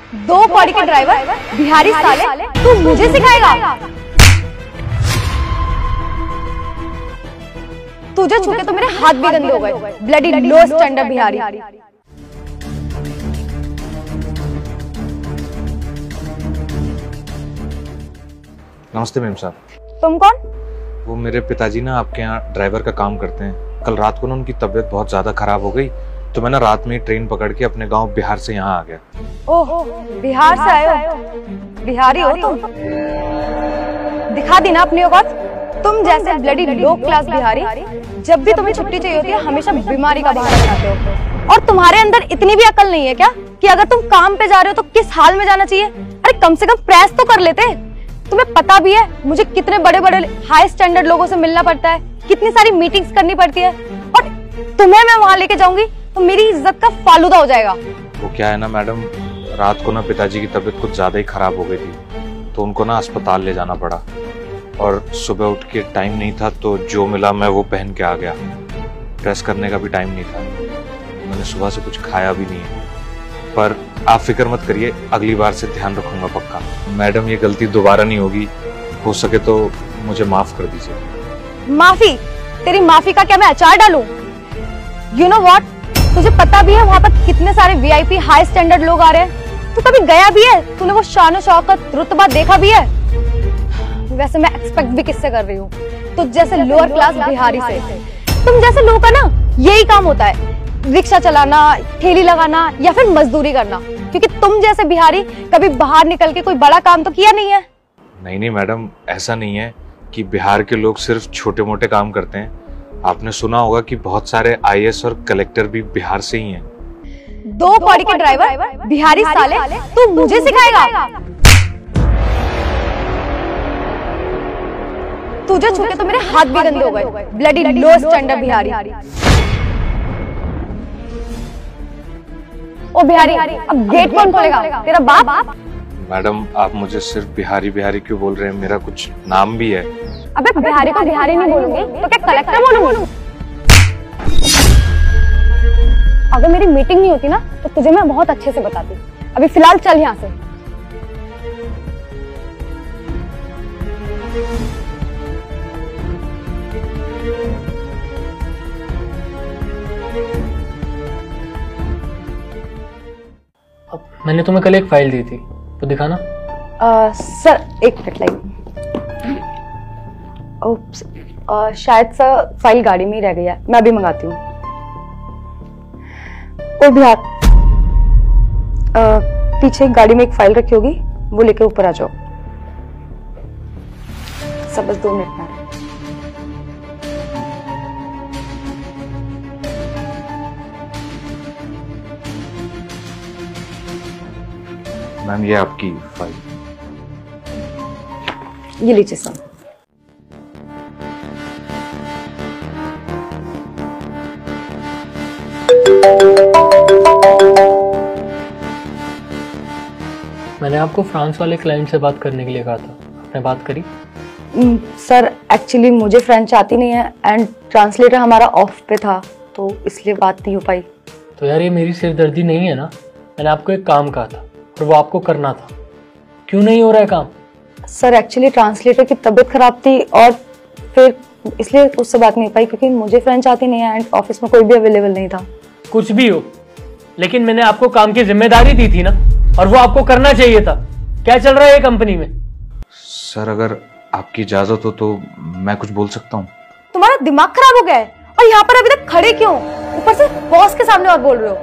दो कौड़ी के ड्राइवर बिहारी साले, तू मुझे सिखाएगा? तुझे छू के तो मेरे हाथ भी गंदे हो गए, ब्लडी लो स्टैंडर्ड बिहारी। नमस्ते मैम साहब। तुम कौन? वो मेरे पिताजी ना आपके यहाँ ड्राइवर का काम करते हैं। कल रात को ना उनकी तबीयत बहुत ज्यादा खराब हो गई, तो मैं ना रात में ही ट्रेन पकड़ के अपने गांव बिहार से यहाँ आ गया। ओह, बिहार से आए हो? बिहारी हो तुम? दिखा दी ना अपनी औकात। तुम जैसे ब्लडी लो क्लास बिहारी जब भी तुम्हें छुट्टी चाहिए होती है हमेशा बीमारी का बहाना बनाते हो। और तुम्हारे अंदर इतनी भी अकल नहीं है क्या कि अगर तुम काम पे जा रहे हो तो किस हाल में जाना चाहिए? अरे कम से कम प्रेस तो कर लेते। तुम्हें पता भी है मुझे कितने बड़े बड़े हाई स्टैंडर्ड लोगों से मिलना पड़ता है, कितनी सारी मीटिंग्स करनी पड़ती है, और तुम्हें मैं वहां लेके जाऊंगी तो मेरी इज्जत का फालूदा हो जाएगा। वो क्या है ना मैडम, रात को ना पिताजी की तबीयत कुछ ज्यादा ही खराब हो गई थी, तो उनको ना अस्पताल ले जाना पड़ा। और सुबह उठ के टाइम नहीं था तो जो मिला मैं वो पहन के आ गया। प्रेस करने का भी टाइम नहीं था, मैंने सुबह से कुछ खाया भी नहीं है। पर आप फिक्र मत करिए, अगली बार से ध्यान रखूंगा पक्का। मैडम ये गलती दोबारा नहीं होगी, हो सके तो मुझे माफ कर दीजिए। माफी? तेरी माफी का क्या मैं अचार डालूं? यू नो व्हाट, तुझे पता भी है वहां पर कितने सारे वीआईपी हाई स्टैंडर्ड लोग आ रहे हैं? तू कभी गया भी है? तूने वो शान शौकत रुतबा देखा भी है? वैसे मैं एक्सपेक्ट भी किससे कर रही हूँ? तो जैसे लोअर क्लास बिहारी से। तुम जैसे लोगों का ना यही काम होता है, रिक्शा चलाना, ठेली लगाना या फिर मजदूरी करना, क्योंकि तुम जैसे बिहारी कभी बाहर निकल के कोई बड़ा काम तो किया नहीं है। नहीं मैडम, ऐसा नहीं है कि बिहार के लोग सिर्फ छोटे मोटे काम करते हैं। आपने सुना होगा कि बहुत सारे आईएएस और कलेक्टर भी बिहार से ही हैं। दो कौड़ी के ड्राइवर बिहारी साले, तू मुझे सिखाएगा? तुझे छू के तो मेरे हाथ भी गंदे हो गए, ब्लडी लो स्टैंडर्ड बिहारी। ओ बिहारी, अब गेट कौन खोलेगा? तेरा बाप? मैडम आप मुझे सिर्फ बिहारी बिहारी क्यों बोल रहे हैं? मेरा कुछ नाम भी है। अबे बिहारी को बिहारी नहीं बोलूंगी तो क्या कलेक्टर बोलूंगी? अगर मेरी मीटिंग नहीं होती ना तो तुझे मैं बहुत अच्छे से बताती। अभी फिलहाल चल यहाँ से। मैंने तुम्हें कल एक फाइल दी थी, तो दिखाना। सर एक मिनट लाइए। शायद सर फाइल गाड़ी में ही रह गई है, मैं अभी मंगाती हूँ। ओ बिहार, पीछे एक गाड़ी में एक फाइल रखी होगी, वो लेके ऊपर आ जाओ। सब बस 2 मिनट में। मैम ये आपकी फाइल। ये लीजिए सर। मैंने आपको फ्रांस वाले क्लाइंट से बात करने के लिए कहा था, आपने बात करी? सर एक्चुअली मुझे फ्रेंच आती नहीं है एंड ट्रांसलेटर हमारा ऑफ पे था, तो इसलिए बात नहीं हो पाई। तो यार ये मेरी सिरदर्दी नहीं है ना, मैंने आपको एक काम कहा था और वो आपको करना था। क्यों नहीं हो रहा है काम? सर एक्चुअली ट्रांसलेटर की तबीयत खराब थी और फिर इसलिए उससे बात नहीं हो पाई, क्योंकि मुझे फ्रेंच आती नहीं है एंड ऑफिस में कोई भी अवेलेबल नहीं था। कुछ भी हो, लेकिन मैंने आपको काम की जिम्मेदारी दी थी ना, और वो आपको करना चाहिए था। क्या चल रहा है ये कंपनी में? सर अगर आपकी इजाजत हो तो मैं कुछ बोल सकता हूँ। तुम्हारा दिमाग खराब हो गया है? और यहाँ पर अभी तक खड़े क्यों? ऊपर से बॉस के सामने और बोल रहे हो।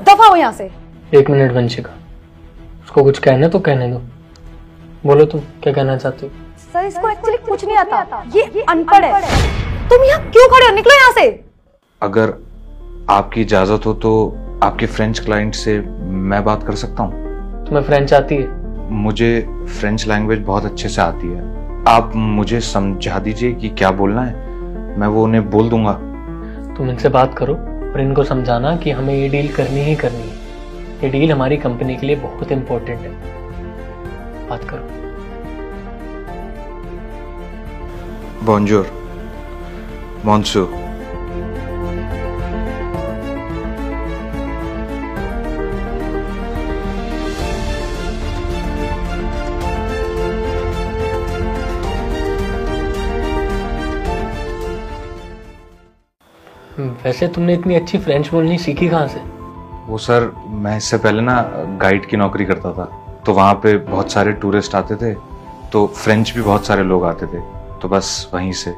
दफा हो यहाँ से। 1 मिनट वंशिका, उसको कुछ कहना तो कहने दो। बोलो तुम क्या कहना चाहते हो? सर इसको एक्चुअली कुछ नहीं आता, ये अनपढ़ है। तुम यहाँ क्यों खड़े हो? निकलो यहाँ से। अगर आपकी इजाजत हो तो आपके फ्रेंच क्लाइंट से मैं बात कर सकता हूँ। तुम्हें फ्रेंच आती है? मुझे फ्रेंच लैंग्वेज बहुत अच्छे से आती है। आप मुझे समझा दीजिए कि क्या बोलना है, मैं वो उन्हें बोल दूंगा। तुम इनसे बात करो और इनको समझाना कि हमें ये डील करनी ही करनी है। ये डील हमारी कंपनी के लिए बहुत इंपॉर्टेंट है। बात करो। बॉन्जोर, मॉन्सू। वैसे तुमने इतनी अच्छी फ्रेंच बोलनी सीखी कहाँ से? वो सर, मैं इससे पहले ना गाइड की नौकरी करता था, तो वहाँ पे बहुत सारे टूरिस्ट आते थे, तो फ्रेंच भी बहुत सारे लोग आते थे, तो बस वहीं से।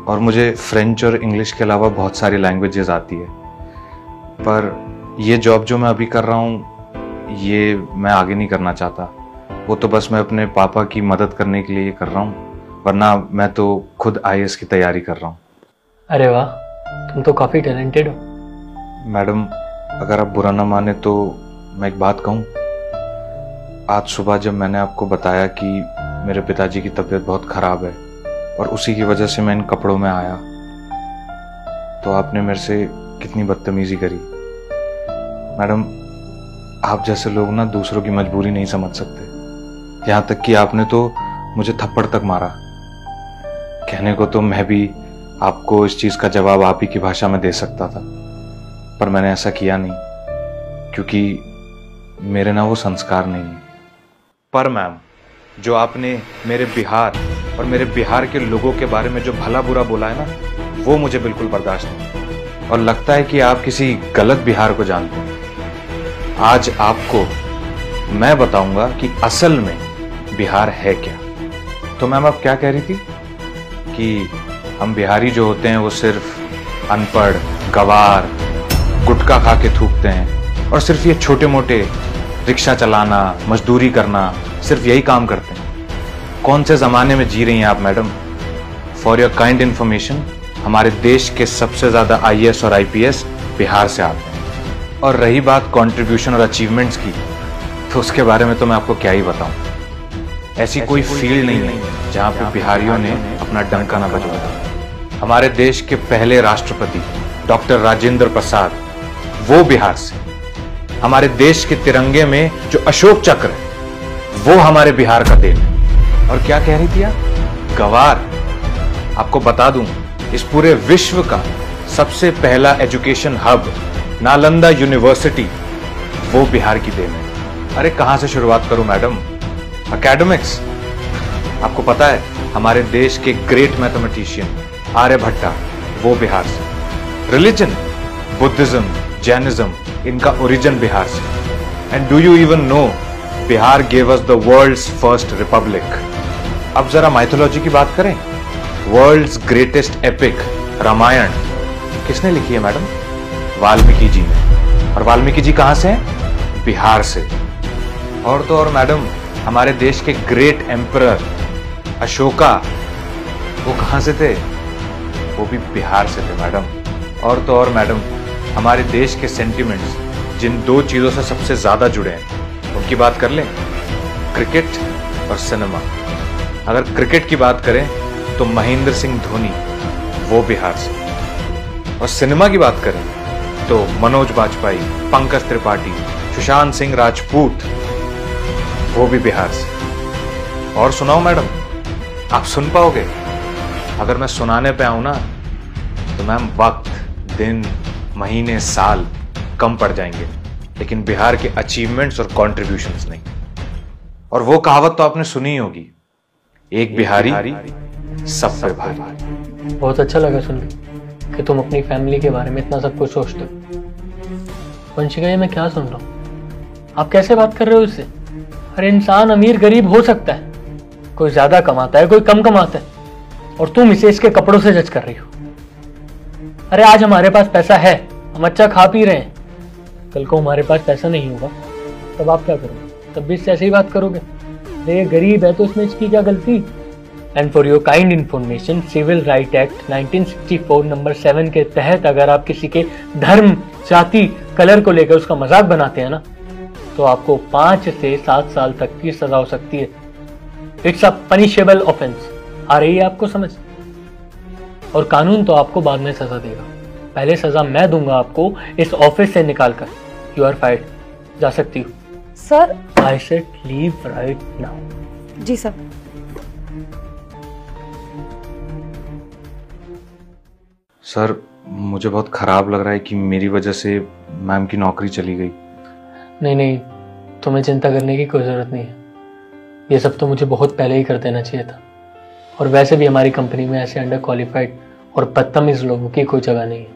और मुझे फ्रेंच और इंग्लिश के अलावा बहुत सारी लैंग्वेजेस आती है, पर ये जॉब जो मैं अभी कर रहा हूँ ये मैं आगे नहीं करना चाहता। वो तो बस मैं अपने पापा की मदद करने के लिए कर रहा हूँ, वरना मैं तो खुद IAS की तैयारी कर रहा हूँ। अरे वाह, तुम तो काफ़ी टैलेंटेड हो। मैडम, अगर आप बुरा ना माने तो मैं एक बात कहूँ। आज सुबह जब मैंने आपको बताया कि मेरे पिताजी की तबीयत बहुत ख़राब है और उसी की वजह से मैं इन कपड़ों में आया, तो आपने मेरे से कितनी बदतमीजी करी। मैडम, आप जैसे लोग ना दूसरों की मजबूरी नहीं समझ सकते। यहाँ तक कि आपने तो मुझे थप्पड़ तक मारा। कहने को तो मैं भी आपको इस चीज़ का जवाब आप ही की भाषा में दे सकता था, पर मैंने ऐसा किया नहीं, क्योंकि मेरे ना वो संस्कार नहीं है। पर मैम, जो आपने मेरे बिहार और मेरे बिहार के लोगों के बारे में जो भला बुरा बोला है ना, वो मुझे बिल्कुल बर्दाश्त नहीं, और लगता है कि आप किसी गलत बिहार को जानते हैं। आज आपको मैं बताऊंगा कि असल में बिहार है क्या। तो मैम, आप क्या कह रही थी कि हम बिहारी जो होते हैं वो सिर्फ अनपढ़, गवार, गुटखा खा के थूकते हैं, और सिर्फ ये छोटे मोटे रिक्शा चलाना, मजदूरी करना, सिर्फ यही काम करते हैं। कौन से ज़माने में जी रही हैं आप madam? For your kind information, हमारे देश के सबसे ज़्यादा IAS और IPS बिहार से आते हैं। और रही बात कंट्रीब्यूशन और अचीवमेंट्स की, तो उसके बारे में तो मैं आपको क्या ही बताऊं। ऐसी कोई फील्ड नहीं है जहां पे बिहारियों ने अपना डंका ना बजवाया। हमारे देश के पहले राष्ट्रपति डॉक्टर राजेंद्र प्रसाद, वो बिहार से। हमारे देश के तिरंगे में जो अशोक चक्र है, वो हमारे बिहार का देन है। और क्या कह रही थी आप? गवार। आपको बता दूं, इस पूरे विश्व का सबसे पहला एजुकेशन हब नालंदा यूनिवर्सिटी, वो बिहार की देन है। अरे कहां से शुरुआत करूं मैडम? एकेडमिक्स, आपको पता है हमारे देश के ग्रेट मैथमेटिशियन आर्यभट्टा, वो बिहार से। रिलीजन, बुद्धिज्म, जैनिज्म, इनका ओरिजिन बिहार से। And do you even know, Bihar gave us the world's first republic. अब जरा माइथोलॉजी की बात करें। वर्ल्ड्स ग्रेटेस्ट एपिक रामायण किसने लिखी है मैडम? वाल्मीकि जी ने। और वाल्मीकि जी कहां से हैं? बिहार से। और तो और मैडम, हमारे देश के ग्रेट एम्परर अशोका, वो कहां से थे? वो भी बिहार से थे मैडम। और तो और मैडम, हमारे देश के सेंटिमेंट्स जिन दो चीजों से सबसे ज्यादा जुड़े हैं, उनकी बात कर लें, क्रिकेट और सिनेमा। अगर क्रिकेट की बात करें तो महेंद्र सिंह धोनी, वो बिहार से। और सिनेमा की बात करें तो मनोज बाजपेयी, पंकज त्रिपाठी, सुशांत सिंह राजपूत, वो भी बिहार से। और सुनाओ मैडम, आप सुन पाओगे? अगर मैं सुनाने पे आऊं ना, तो मैम वक्त, दिन, महीने, साल कम पड़ जाएंगे, लेकिन बिहार के अचीवमेंट्स और कॉन्ट्रीब्यूशंस नहीं। और वो कहावत तो आपने सुनी होगी, एक बिहारी सब पे भारी। बहुत अच्छा लगा सुन के कि तुम अपनी फैमिली के बारे में इतना सब कुछ सोचते हो। वंशिका, ये मैं क्या सुन रहा हूँ? आप कैसे बात कर रहे हो इससे? हर इंसान अमीर गरीब हो सकता है, कोई ज्यादा कमाता है, कोई कम कमाता है, और तुम इसे इसके कपड़ों से जज कर रही हो। अरे आज हमारे पास पैसा है, हम अच्छा खा पी रहे हैं, कल को हमारे पास पैसा नहीं होगा, तब आप क्या करोगे? तब भी इससे ऐसे ही बात करोगे? अरे गरीब है तो इसमें इसकी क्या गलती? And for your kind information, civil right act 1964 number 7 के तहत अगर आप किसी के धर्म, जाति, कलर को लेकर उसका मजाक बनाते हैं ना, तो आपको 5 से 7 साल तक की सजा हो सकती है। It's a punishable offence. आ रही है आपको समझ? और कानून तो आपको बाद में सजा देगा, पहले सजा मैं दूंगा आपको इस ऑफिस से निकालकर। You are fired. जा सकती हो। Sir, I said leave right now. जी सर। सर, मुझे बहुत खराब लग रहा है कि मेरी वजह से मैम की नौकरी चली गई। नहीं नहीं, तुम्हें चिंता करने की कोई ज़रूरत नहीं है। ये सब तो मुझे बहुत पहले ही कर देना चाहिए था। और वैसे भी हमारी कंपनी में ऐसे अंडर क्वालिफाइड और बदतमीज लोगों की कोई जगह नहीं है।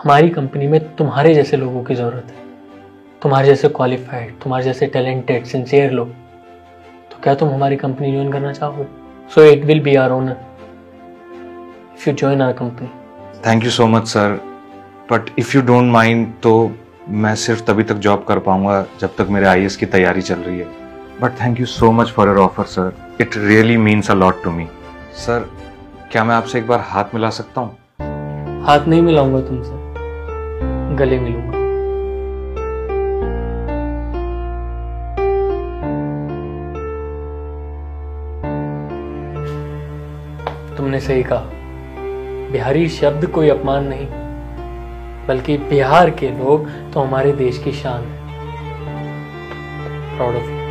हमारी कंपनी में तुम्हारे जैसे लोगों की जरूरत है, तुम्हारे जैसे क्वालिफाइड, तुम्हारे जैसे टैलेंटेड, सिंसियर लोग। तो क्या तुम हमारी कंपनी ज्वाइन करना चाहोगे? So it will be our honour if you join our company. Thank you so much sir, but if you don't mind तो मैं सिर्फ तभी तक जॉब कर पाऊंगा जब तक मेरे IAS की तैयारी चल रही है। But thank you so much for your offer sir, it really means a lot to me. Sir क्या मैं आपसे एक बार हाथ मिला सकता हूँ? हाथ नहीं मिलाऊंगा तुमसे, गले मिलूंगा। तुमने सही कहा, बिहारी शब्द कोई अपमान नहीं, बल्कि बिहार के लोग तो हमारे देश की शान है। Proud of you.